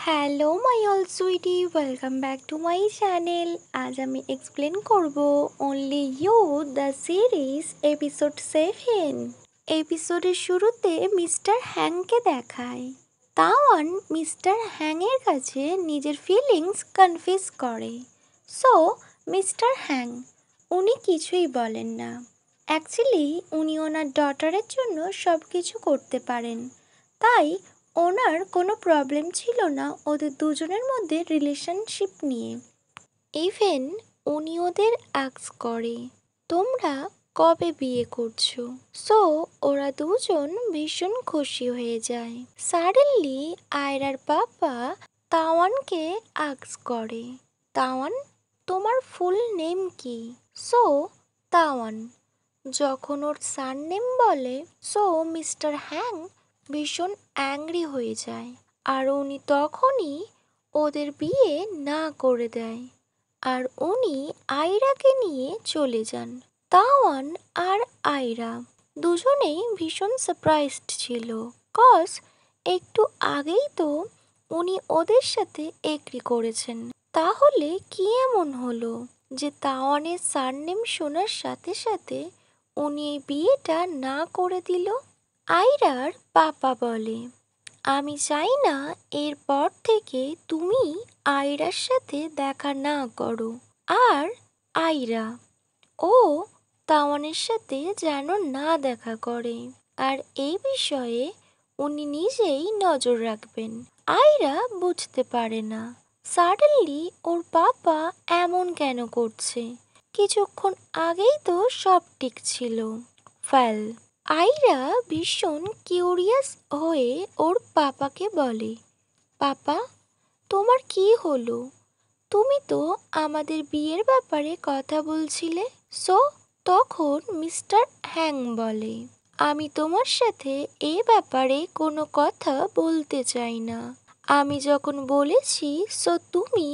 Hello my all sweetie, welcome back to my channel. আজ আমি explain করব only you the series episode 7। এপিসোডের শুরুতে মিস্টার হ্যাংকে দেখায়। তাওয়ান মিস্টার হ্যাংয়ের কাছে নিজের ফিলিংস কনফিউজ করে। সো মিস্টার হ্যাং উনি কিছুই বলেন না। অ্যাকচুয়ালি উনি ওনার ডটারের জন্য সব কিছু করতে পারেন, তাই ওনার কোনো প্রবলেম ছিল না ওদের দুজনের মধ্যে রিলেশনশিপ নিয়ে। ইভেন উনি ওদের আস্ক করে তোমরা কবে বিয়ে করছো। সো ওরা দুজন ভীষণ খুশি হয়ে যায়। সাডেনলি আয়রার পাপা তাওয়ানকে আস্ক করে, তাওয়ান তোমার ফুল নেম কি। সো তাওয়ান যখন ওর সার নেম বলে, সো মিস্টার হ্যাং ভীষণ অ্যাংরি হয়ে যায় আর উনি তখনই ওদের বিয়ে না করে দেয় আর উনি আয়রাকে নিয়ে চলে যান। তাওয়ান আর আয়রা দুজনেই ভীষণ সারপ্রাইজড ছিল, কজ একটু আগেই তো উনি ওদের সাথে এগ্রি করেছেন। তাহলে কি এমন হলো যে তাওয়ানের সারনেম শোনার সাথে সাথে উনি এই বিয়েটা না করে দিল। আয়রার পাপা বলে, আমি চাই না এরপর থেকে তুমি আয়রার সাথে দেখা না করো। আর আয়রা ও তাওয়ানের সাথে যেন না দেখা করে, আর এই বিষয়ে উনি নিজেই নজর রাখবেন। আয়রা বুঝতে পারে না সাডেনলি ওর পাপা এমন কেন করছে, কিছুক্ষণ আগেই তো সব ঠিক ছিল। ফ্যাল আয়রা ভীষণ কিউরিয়াস হয়ে ওর পাপাকে বলে, পাপা তোমার কি হলো, তুমি তো আমাদের বিয়ের ব্যাপারে কথা বলছিলে। সো তখন মিস্টার হ্যাং বলে, আমি তোমার সাথে এ ব্যাপারে কোনো কথা বলতে চাই না। আমি যখন বলেছি সো তুমি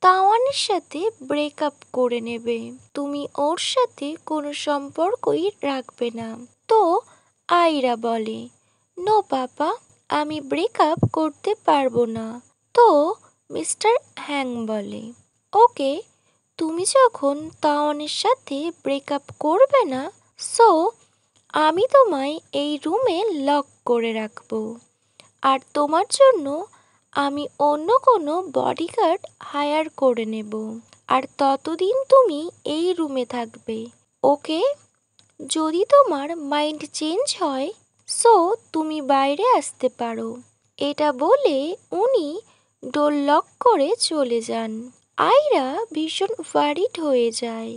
তাওয়ানের সাথে ব্রেকআপ করে নেবে, তুমি ওর সাথে কোনো সম্পর্কই রাখবে না। তো আয়রা বলে, নো পাপা, আমি ব্রেকআপ করতে পারবো না। তো মিস্টার হ্যাং বলে, ওকে, তুমি যখন তাওয়ানের সাথে ব্রেকআপ করবে না, সো আমি তোমায় এই রুমে লক করে রাখবো আর তোমার জন্য আমি অন্য কোনো বডিগার্ড হায়ার করে নেব, আর ততদিন তুমি এই রুমে থাকবে। ওকে, যদি তোমার মাইন্ড চেঞ্জ হয় সো তুমি বাইরে আসতে পারো। এটা বলে উনি ডোর লক করে চলে যান। আয়রা ভীষণ ওয়ারিড হয়ে যায়।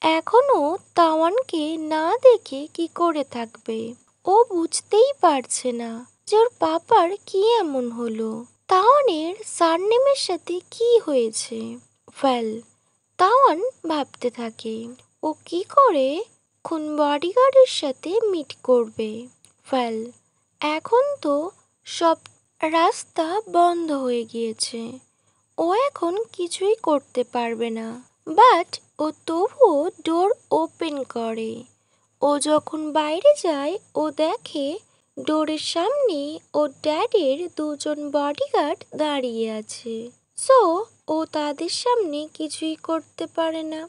এখনো তাওয়ানকে না দেখে কি করে থাকবে। ও বুঝতেই পারছে না যে ওর পাপার কি এমন হলো, তাওয়ানের সারনেমের সাথে কি হয়েছে। ওয়েল তাওয়ান ভাবতে থাকে ও কি করে খুন বডিগার্ডের সাথে মিট করবে। ওয়েল এখন তো সব রাস্তা বন্ধ হয়ে গিয়েছে, ও এখন কিছুই করতে পারবে না। বাট ও তবুও ডোর ওপেন করে। ও যখন বাইরে যায় ও দেখে ডোরের সামনে ওর ড্যাডের দুজন বডিগার্ড দাঁড়িয়ে আছে। সো ও তাদের সামনে কিছুই করতে পারে না।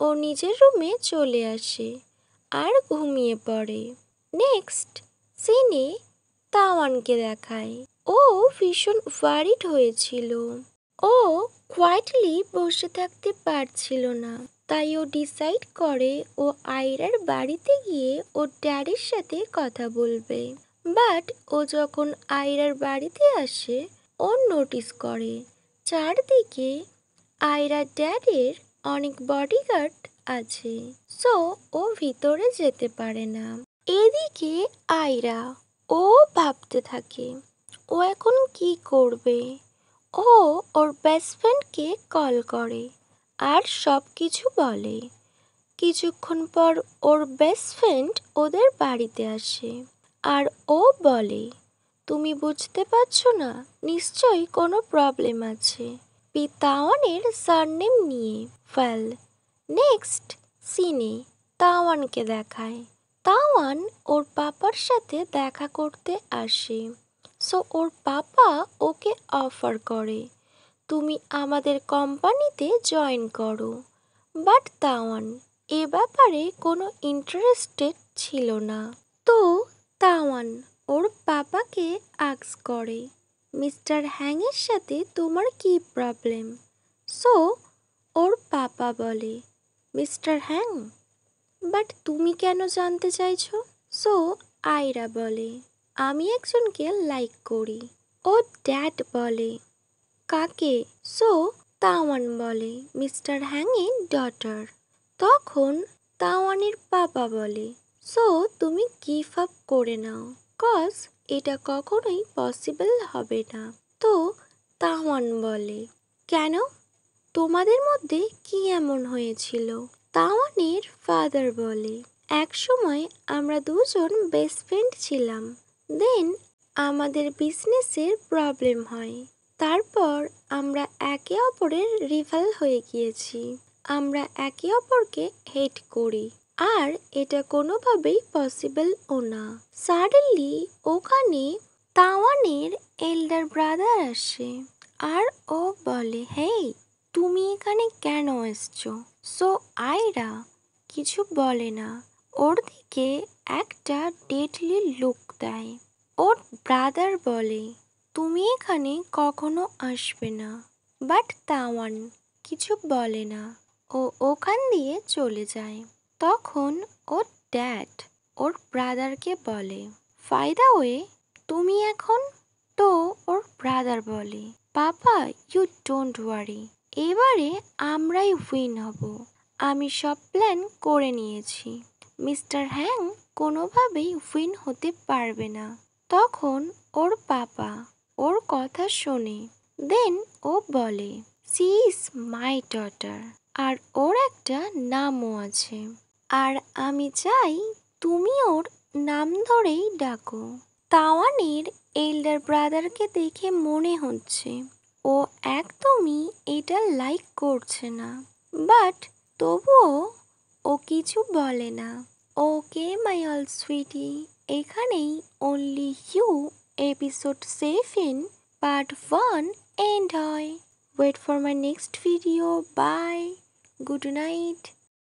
ও নিজের রুমে চলে আসে আর ঘুমিয়ে পড়ে। নেক্সট সিনে তাওয়ানকে দেখায়। ও ভীষণ ওয়ারিড হয়েছিল। ও কোয়াইটলি বসে থাকতে পারছিল না, তাই ও ডিসাইড করে ও আয়রার বাড়িতে গিয়ে ওর ড্যাডির সাথে কথা বলবে। বাট ও যখন আয়রার বাড়িতে আসে ও নোটিস করে চারদিকে আয়রার ড্যাডের অনেক বডিগার্ড আছে। সো ও ভিতরে যেতে পারে না। এদিকে আয়রা ও ভাবতে থাকে ও এখন কি করবে। ও ওর বেস্ট ফ্রেন্ডকে কল করে আর সব কিছু বলে। কিছুক্ষণ পর ওর বেস্ট ফ্রেন্ড ওদের বাড়িতে আসে আর ও বলে, তুমি বুঝতে পারছো না, নিশ্চয়ই কোনো প্রবলেম আছে তাওয়ানের সারনেম নিয়ে। ফেল নেক্সট সিনে তাওয়ানকে দেখায়। তাওয়ান ওর পাপার সাথে দেখা করতে আসে সো ওর পাপা ওকে অফার করে তুমি আমাদের কোম্পানিতে জয়েন করো। বাট তাওয়ান এ ব্যাপারে কোনো ইন্টারেস্টেড ছিল না। তো তাওয়ান ওর পাপাকে আস্ক করে মিস্টার হ্যাংয়ের সাথে তোমার কি প্রবলেম। সো ওর পাপা বলে মিস্টার হ্যাং, বাট তুমি কেন জানতে চাইছো? সো আয়রা বলে আমি একজনকে লাইক করি। ও ড্যাড বলে কাকে? সো তাওয়ান বলে মিস্টার হ্যাংয়ের ডটার। তখন তাওয়ানের পাপা বলে সো তুমি গিভ আপ করে নাও, কজ এটা কখনোই পসিবল হবে না। তো তাওয়ান বলে কেন, তোমাদের মধ্যে কি এমন হয়েছিল? তাওয়ানের ফাদার বলে এক সময় আমরা দুজন বেস্ট ফ্রেন্ড ছিলাম, দেন আমাদের বিজনেসের প্রবলেম হয়, তারপর আমরা একে অপরের রিভাল হয়ে গিয়েছি, আমরা একে অপরকে হেট করি, আর এটা কোনোভাবেই পসিবলও না। সাডেনলি ওখানে তাওয়ানের এল্ডার ব্রাদার আসে আর ও বলে হেই তুমি এখানে কেন এসছো? সো আয়রা কিছু বলে না, ওর দিকে একটা ডেডলি লুক দেয়। ওর ব্রাদার বলে তুমি এখানে কখনো আসবে না, বাট তাওয়ান কিছু বলে না, ও ওখান দিয়ে চলে যায়। তখন ওর ড্যাড ওর ব্রাদারকে বলে বাই দ্য ওয়ে তুমি এখন? তো ওর ব্রাদার বলে পাপা ইউ ডোন্ট ওয়ারি, এবারে আমরাই উইন হব, আমি সব প্ল্যান করে নিয়েছি, মিস্টার হ্যাং কোনোভাবেই উইন হতে পারবে না। তখন ওর পাপা ওর কথা শোনে, দেন ও বলে সি ইজ মাই ডটার, আর ওর একটা নামও আছে, আর আমি চাই তুমি ওর নাম ধরেই ডাকো। তাওয়ানের এল্ডার ব্রাদারকে দেখে মনে হচ্ছে ও একদমই এটা লাইক করছে না, বাট তবুও ও কিছু বলে না। ওকে মাই অল সুইটি, এখানেই only you episode 7 part 1 end হয়। Wait for my next video. Bye, good night.